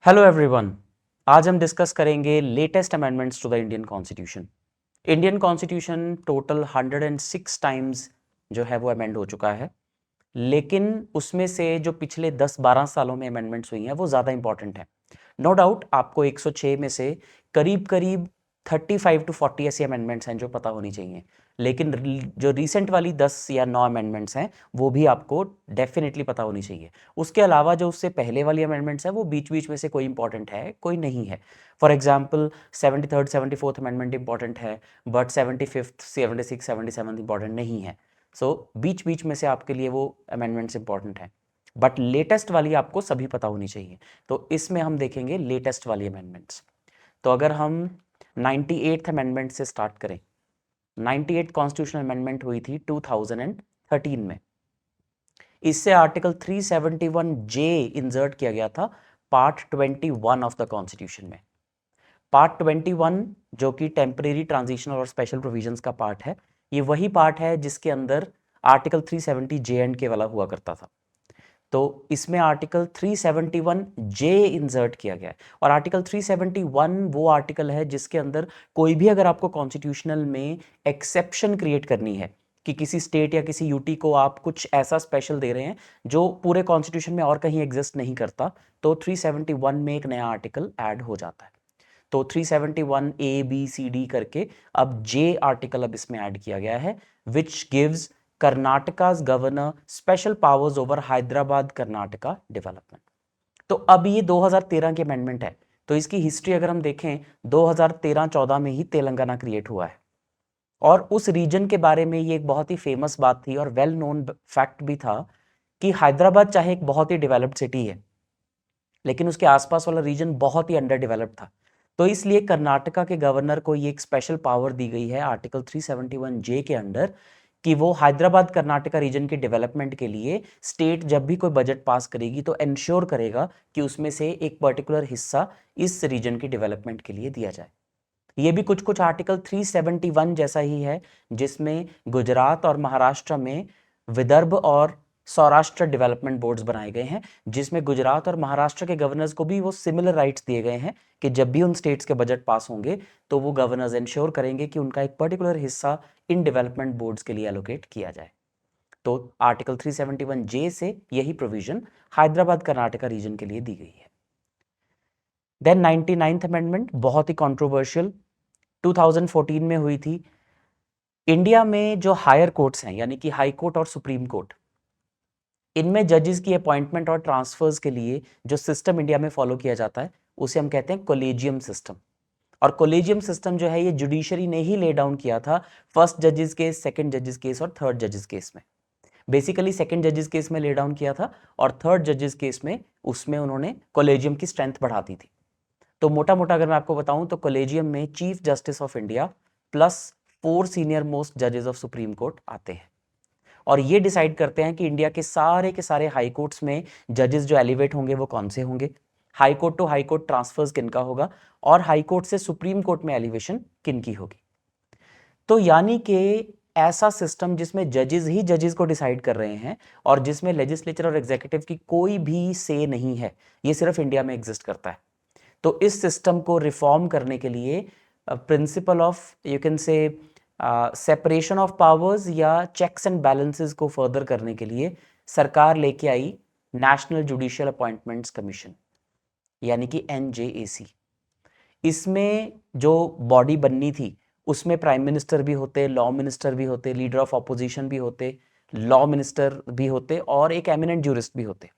Hello everyone. आज हम discuss करेंगे latest amendments to the Indian constitution. Indian constitution total 106 times जो है वो अमेंड हो चुका है, लेकिन उसमें से जो पिछले 10-12 सालों में अमेंडमेंट्स हुई हैं वो ज़्यादा इंपॉर्टेंट है। नो डाउट आपको 106 में से करीब करीब 35 टू 40 ऐसी अमेंडमेंट्स हैं जो पता होनी चाहिए, लेकिन जो रिसेंट वाली 10 या 9 अमेंडमेंट्स हैं वो भी आपको डेफिनेटली पता होनी चाहिए। उसके अलावा जो उससे पहले वाली अमेंडमेंट्स हैं वो बीच बीच में से कोई इंपॉर्टेंट है कोई नहीं है। For example 73rd 74th amendment important है, बट 75th 76 77 इंपॉर्टेंट नहीं है। सो बीच बीच में से आपके लिए वो अमेंडमेंट्स इंपॉर्टेंट हैं, बट लेटेस्ट वाली आपको सभी पता होनी चाहिए। तो इसमें हम देखेंगे लेटेस्ट वाली अमेंडमेंट्स। तो अगर हम 98th अमेंडमेंट से स्टार्ट करें, 98 कॉन्स्टिट्यूशनल अमेंडमेंट हुई थी 2013 में। इससे आर्टिकल 371 जे इंसर्ट किया गया था पार्ट 21 ऑफ द कॉन्स्टिट्यूशन में। पार्ट 21 जो कि टेम्परेरी ट्रांजिशनल और स्पेशल प्रोविजंस का पार्ट है, ये वही पार्ट है जिसके अंदर आर्टिकल 370 जे एंड के वाला हुआ करता था। तो इसमें आर्टिकल 371 जे इंसर्ट किया गया है, और आर्टिकल 371 वो आर्टिकल है जिसके अंदर कोई भी अगर आपको कॉन्स्टिट्यूशनल में एक्सेप्शन क्रिएट करनी है कि किसी स्टेट या किसी यूटी को आप कुछ ऐसा स्पेशल दे रहे हैं जो पूरे कॉन्स्टिट्यूशन में और कहीं एग्जिस्ट नहीं करता, तो 371 में एक नया आर्टिकल ऐड हो जाता है। तो 371 ए बी सी डी करके अब जे आर्टिकल अब इसमें ऐड किया गया है, which gives Karnataka's governor special powers over Hyderabad Karnataka development. तो अब ये 2013 की अमेंडमेंट है, तो इसकी हिस्ट्री अगर हम देखें 2013-14 में ही तेलंगाना क्रिएट हुआ है, और उस रीजन के बारे में ये एक बहुत ही फेमस बात थी और वेल नोन फैक्ट भी था कि हैदराबाद चाहे एक बहुत ही डेवलप्ड सिटी है, लेकिन उसके आसपास वाला रीजन बहुत ही अंडर डेवलप्ड था। तो इसलिए कर्नाटका के गवर्नर को ये एक स्पेशल पावर दी गई है आर्टिकल 371 जे के अंडर कि वो हैदराबाद कर्नाटका रीजन के डेवलपमेंट के लिए स्टेट जब भी कोई बजट पास करेगी तो एंश्योर करेगा कि उसमें से एक पर्टिकुलर हिस्सा इस रीजन के डेवलपमेंट के लिए दिया जाए। ये भी कुछ कुछ आर्टिकल 371 जैसा ही है, जिसमें गुजरात और महाराष्ट्र में विदर्भ और सौराष्ट्र डेवलपमेंट बोर्ड्स बनाए गए हैं, जिसमें गुजरात और महाराष्ट्र के गवर्नर्स को भी वो सिमिलर राइट्स दिए गए हैं कि जब भी उन स्टेट्स के बजट पास होंगे तो वो गवर्नर्स इंश्योर करेंगे कि उनका एक पर्टिकुलर हिस्सा इन डेवलपमेंट बोर्ड्स के लिए एलोकेट किया जाए। तो आर्टिकल 371 जे से यही प्रोविजन हैदराबाद कर्नाटका रीजन के लिए दी गई है। देन 99th अमेंडमेंट बहुत ही कंट्रोवर्शियल 2014 में हुई थी। इंडिया में जो हायर कोर्ट्स हैं, यानी कि हाई कोर्ट और सुप्रीम कोर्ट, इनमें जजेस की अपॉइंटमेंट और ट्रांसफर्स के लिए जो सिस्टम इंडिया में फॉलो किया जाता है उसे हम कहते हैं कोलेजियम सिस्टम। और कोलेजियम सिस्टम जो है ये जुडिशरी ने ही ले डाउन किया था फर्स्ट जजेस केस, सेकंड जजेस केस और थर्ड जजेस केस में। बेसिकली सेकंड जजेस केस में ले डाउन किया था, और थर्ड जजेस केस में उसमें उन्होंने कोलेजियम की स्ट्रेंथ बढ़ा दी थी। तो मोटा मोटा अगर मैं आपको बताऊं तो कोलेजियम में chief justice of India plus 4 senior most जजेस ऑफ सुप्रीम कोर्ट आते हैं, और ये डिसाइड करते हैं कि इंडिया के सारे हाई कोर्ट्स में जजेस जो एलिवेट होंगे वो कौन से होंगे, high court to high court transfers किनका होगा, और हाई कोर्ट से सुप्रीम कोर्ट में एलिवेशन किनकी होगी। तो यानी कि ऐसा सिस्टम जिसमें जजेस ही जजेस को डिसाइड कर रहे हैं और जिसमें लेजिस्लेचर और एग्जीक्यूटिव की कोई भी से नहीं है, ये सिर्फ इंडिया में एग्जिस्ट करता है। तो इस सिस्टम को रिफॉर्म करने के लिए principle of you can say separation of powers या चेक्स एंड बैलेंसेस को फर्दर करने के लिए सरकार लेके आई नेशनल जुडिशियल अपॉइंटमेंट्स कमीशन, यानी कि NJAC। इसमें जो बॉडी बननी थी उसमें प्राइम मिनिस्टर भी होते, लॉ मिनिस्टर भी होते, लीडर ऑफ ऑपोजिशन भी होते, लॉ मिनिस्टर भी होते, और एक एमिनेंट ज्यूरिस्ट भी होते।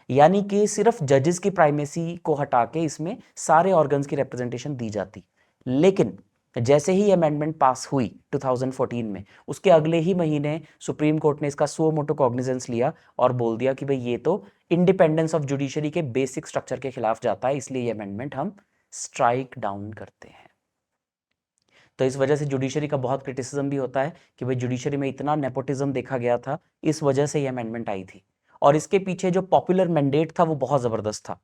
यानी कि सिर्फ जजेस की प्राइमेसी को हटा के इसमें सारे ऑर्गन्स की रिप्रेजेंटेशन दी जाती। लेकिन जैसे ही अमेंडमेंट पास हुई 2014 में, उसके अगले ही महीने सुप्रीम कोर्ट ने इसका सुओ मोटो कॉग्निजेंस लिया और बोल दिया कि भाई ये तो इंडिपेंडेंस ऑफ जुडिशरी के बेसिक स्ट्रक्चर के खिलाफ जाता है, इसलिए ये अमेंडमेंट हम स्ट्राइक डाउन करते हैं। तो इस वजह से जुडिशरी का बहुत क्रिटिसिज्म भी होता है कि भाई जुडिशरी में इतना नेपोटिज्म देखा गया था, इस वजह से ये अमेंडमेंट आई थी। और इसके पीछे जो पॉपुलर मैंडेट था वो बहुत ज़बरदस्त था,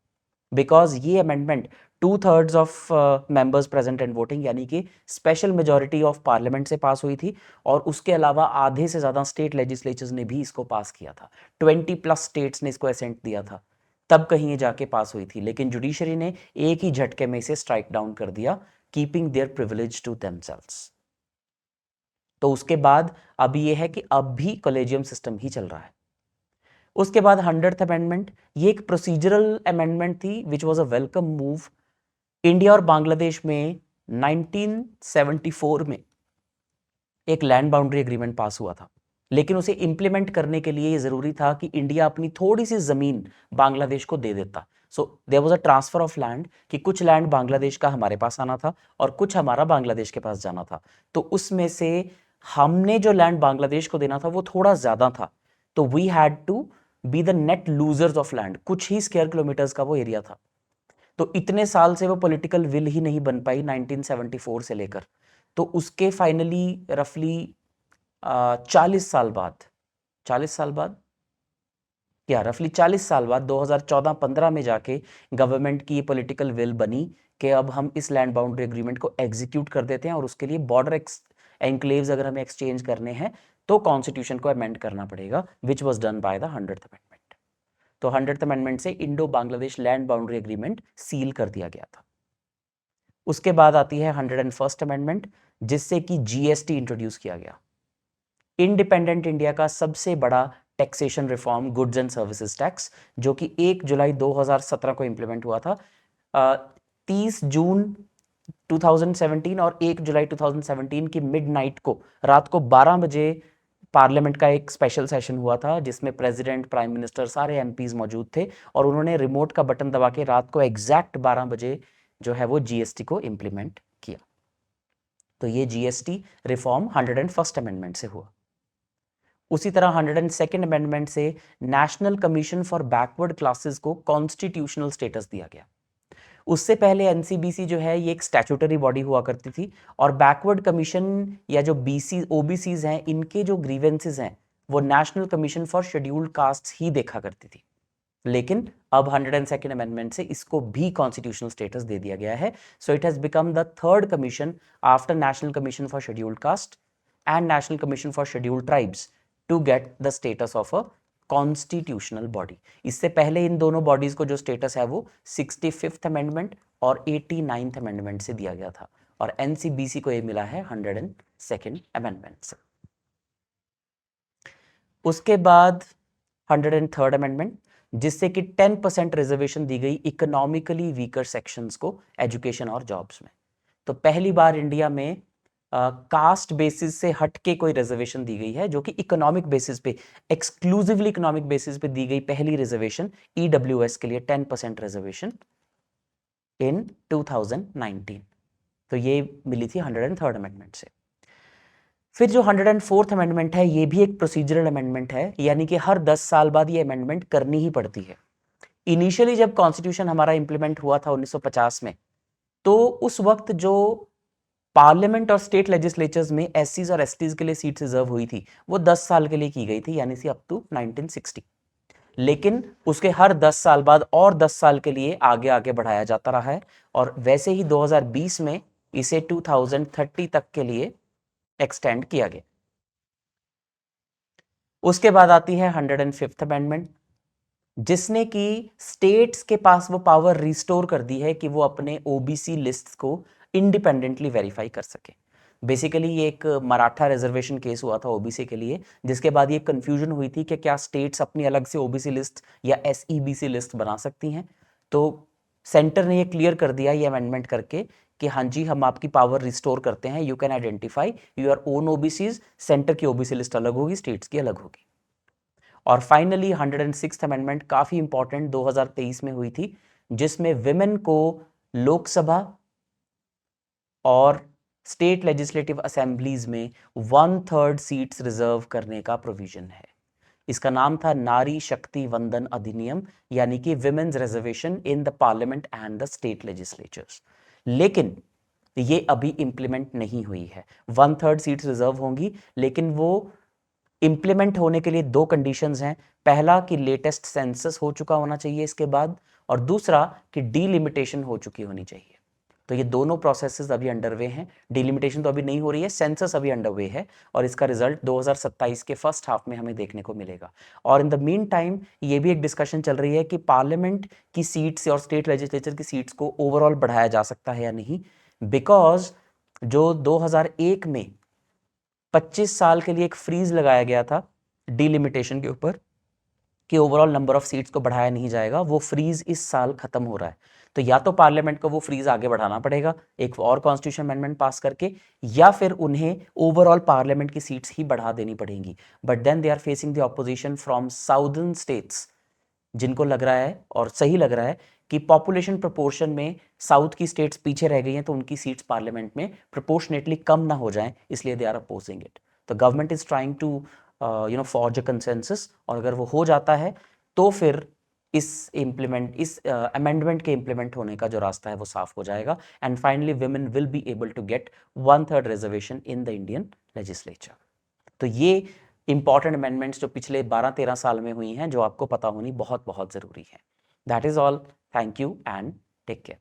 बिकॉज ये amendment 2/3 of members present and voting, यानी कि स्पेशल मेजॉरिटी ऑफ पार्लियामेंट से पास हुई थी, और उसके अलावा आधे से ज़्यादा स्टेट लेजिस्लेचर्स ने भी इसको पास किया था। 20+ स्टेट्स ने इसको असेंट दिया था। तब कहीं ये जाके पास हुई थी, लेकिन जुडिशरी ने एक ही झटके में इसे स्ट्राइक डाउन कर दिया, keeping their privilege to themselves. तो उसके बाद अब ये है कि अब भी कॉलेजियम सिस्टम ही चल रहा है। उसके बाद 100th अमेंडमेंट, ये एक प्रोसीजरल अमेंडमेंट थी which was a welcome move. India और बांग्लादेश में 1974 में एक लैंड बाउंड्री एग्रीमेंट पास हुआ था, लेकिन उसे इंप्लीमेंट करने के लिए ये जरूरी था कि इंडिया अपनी थोड़ी सी जमीन बांग्लादेश को दे देता। So there was a transfer of land, कि कुछ लैंड बांग्लादेश का हमारे पास आना था और कुछ हमारा बांग्लादेश के पास जाना था। तो उसमें से हमने जो लैंड बांग्लादेश को देना था वो थोड़ा ज्यादा था, तो we had to be the net losers of land. कुछ ही स्क्वायर किलोमीटर्स का वो एरिया था, तो इतने साल से वो पॉलिटिकल विल ही नहीं बन पाई 1974 से लेकर। तो उसके फाइनली रफली 40 साल बाद, 40 साल बाद या रफली 40 साल बाद 2014-15 में जाके गवर्नमेंट की पॉलिटिकल विल बनी कि अब हम इस लैंड बाउंड्री एग्रीमेंट को एग्जीक्यूट कर देते हैं, और उसके लिए बॉर्डर एनक्लेव्स अगर हमें एक्सचेंज करने हैं तो कॉन्स्टिट्यूशन को अमेंड करना पड़ेगा, which was done by the 100th amendment. तो 100th अमेंडमेंट से Indo Bangladesh land boundary agreement seal कर दिया गया था। उसके बाद आती है 101st अमेंडमेंट, जिससे कि जीएसटी इंट्रोड्यूस किया गया। इंडिपेंडेंट इंडिया का सबसे बड़ा taxation reform, goods and services tax, जो कि 1 जुलाई 2017 को इंप्लीमेंट हुआ था। 30 जून 2017 और 1 जुलाई 2017 की मिडनाइट को, रात को 12 बजे पार्लियामेंट का एक स्पेशल सेशन हुआ था, जिसमें प्रेसिडेंट, प्राइम मिनिस्टर, सारे एमपीज मौजूद थे, और उन्होंने रिमोट का बटन दबा के रात को एग्जैक्ट 12 बजे जो है वो जीएसटी को इंप्लीमेंट किया। तो ये जीएसटी रिफॉर्म 101st अमेंडमेंट से हुआ। उसी तरह 102nd अमेंडमेंट से national commission for backward classes को कॉन्स्टिट्यूशनल स्टेटस दिया गया। उससे पहले एनसीबीसी जो है ये एक स्टैट्यूटरी बॉडी हुआ करती थी, और बैकवर्ड कमीशन या जो बीसी ओबीसीज हैं, इनके जो ग्रीवेंसेस हैं वो National commission for Scheduled Castes ही देखा करती थी। लेकिन अब 102nd अमेंडमेंट से इसको भी कॉन्स्टिट्यूशनल स्टेटस दे दिया गया है। So it has become the third commission after national commission for scheduled caste and national commission for scheduled tribes to get the status of a constitutional body. इससे पहले इन दोनों bodies को जो स्टेटस है वो 65th अमेंडमेंट और 89th amendment से दिया गया था, और एनसीबीसी को ये मिला है 102nd अमेंडमेंट से। उसके बाद 103rd अमेंडमेंट, जिससे कि 10% रिजर्वेशन दी गई इकोनॉमिकली वीकर सेक्शंस को एजुकेशन और जॉब्स में। तो पहली बार इंडिया में कास्ट बेसिस से हटके कोई रिजर्वेशन दी गई है, जो कि इकोनॉमिक बेसिस पे, एक्सक्लूसिवली इकोनॉमिक बेसिस पे दी गई पहली रिजर्वेशन ईडब्ल्यूएस के लिए 10% रिजर्वेशन इन 2019। तो ये मिली थी 103rd अमेंडमेंट से। फिर जो 104th अमेंडमेंट है, ये भी एक प्रोसीजरल अमेंडमेंट है, यानी कि हर 10 साल बाद ये अमेंडमेंट करनी ही पड़ती है। इनिशियली जब कॉन्स्टिट्यूशन हमारा इंप्लीमेंट हुआ था 1950 में, तो उस वक्त जो पार्लियामेंट और स्टेट लेजिस्लेचर्स में एससीज और एसटीज के लिए सीट रिजर्व हुई थी, वो 10 साल के लिए की गई थी, यानी सी अप टू 1960। लेकिन उसके हर 10 साल बाद और 10 साल के लिए आगे आगे बढ़ाया जाता रहा है, और वैसे ही 2020 में इसे 2030 तक के लिए एक्सटेंड किया गया। उसके बाद आती है 105th अमेंडमेंट, जिसने कि स्टेट्स के पास वो पावर रिस्टोर कर दी है कि वो अपने ओबीसी लिस्ट को इंडिपेंडेंटली वेरीफाई कर सके। बेसिकली ये एक मराठा रिजर्वेशन केस हुआ था ओबीसी के लिए, जिसके बाद ये कंफ्यूजन हुई थी कि क्या स्टेट्स अपनी अलग से ओबीसी लिस्ट या एसईबीसी लिस्ट बना सकती हैं। तो सेंटर ने ये क्लियर कर दिया ये अमेंडमेंट करके कि हाँ जी, हम आपकी पावर रिस्टोर करते हैं, you can identify your own OBCs, centre की ओबीसी लिस्ट अलग होगी, स्टेट्स की अलग होगी। और फाइनली 106th अमेंडमेंट काफी इंपॉर्टेंट 2023 में हुई थी, जिसमें विमेन को लोकसभा और स्टेट लेजिस्लेटिव असेंबलीज में 1/3 सीट्स रिजर्व करने का प्रोविजन है। इसका नाम था नारी शक्ति वंदन अधिनियम, यानी कि women's reservation in the parliament and the state legislatures. लेकिन ये अभी इंप्लीमेंट नहीं हुई है। 1/3 सीट्स रिजर्व होंगी, लेकिन वो इंप्लीमेंट होने के लिए दो कंडीशंस हैं। पहला कि लेटेस्ट सेंसस हो चुका होना चाहिए इसके बाद, और दूसरा कि डीलिमिटेशन हो चुकी होनी चाहिए। तो तो ये दोनों प्रोसेसेस अभी अंडरवे हैं। डिलिमिटेशन तो अभी नहीं हो रही है, सेंसस अभी अंडरवे है और इसका रिजल्ट 2027 के फर्स्ट हाफ में हमें देखने को मिलेगा। और इन द मीन टाइम ये भी एक डिस्कशन चल रही है कि पार्लियामेंट की सीट्स और स्टेट लेजिस्लेचर की सीट्स को ओवरऑल बढ़ाया जा सकता है या नहीं, बिकॉज जो 2001 में 25 साल के लिए एक फ्रीज लगाया गया था डिलिमिटेशन के ऊपर कि ओवरऑल नंबर ऑफ सीट्स को बढ़ाया नहीं जाएगा, वो फ्रीज इस साल खत्म हो रहा है। तो या तो पार्लियामेंट को वो फ्रीज आगे बढ़ाना पड़ेगा एक और कॉन्स्टिट्यूशन अमेंडमेंट पास करके, या फिर उन्हें ओवरऑल पार्लियामेंट की सीट्स ही बढ़ा देनी पड़ेंगी। But then they are facing the opposition from southern states, जिनको लग रहा है और सही लग रहा है कि पॉपुलेशन प्रोपोर्शन में साउथ की स्टेट्स पीछे रह गई हैं, तो उनकी सीट्स पार्लियामेंट में प्रोपोर्शनेटली कम ना हो जाएं, इसलिए दे आर अपोजिंग इट। तो government is trying to forge a consensus, और अगर वो हो जाता है तो फिर इस अमेंडमेंट के इम्प्लीमेंट होने का जो रास्ता है वो साफ हो जाएगा, and finally women will be able to get 1/3 reservation in the Indian legislature. तो ये इंपॉर्टेंट अमेंडमेंट्स जो पिछले 12-13 साल में हुई हैं, जो आपको पता होनी बहुत बहुत ज़रूरी है। That is all. Thank you and take care.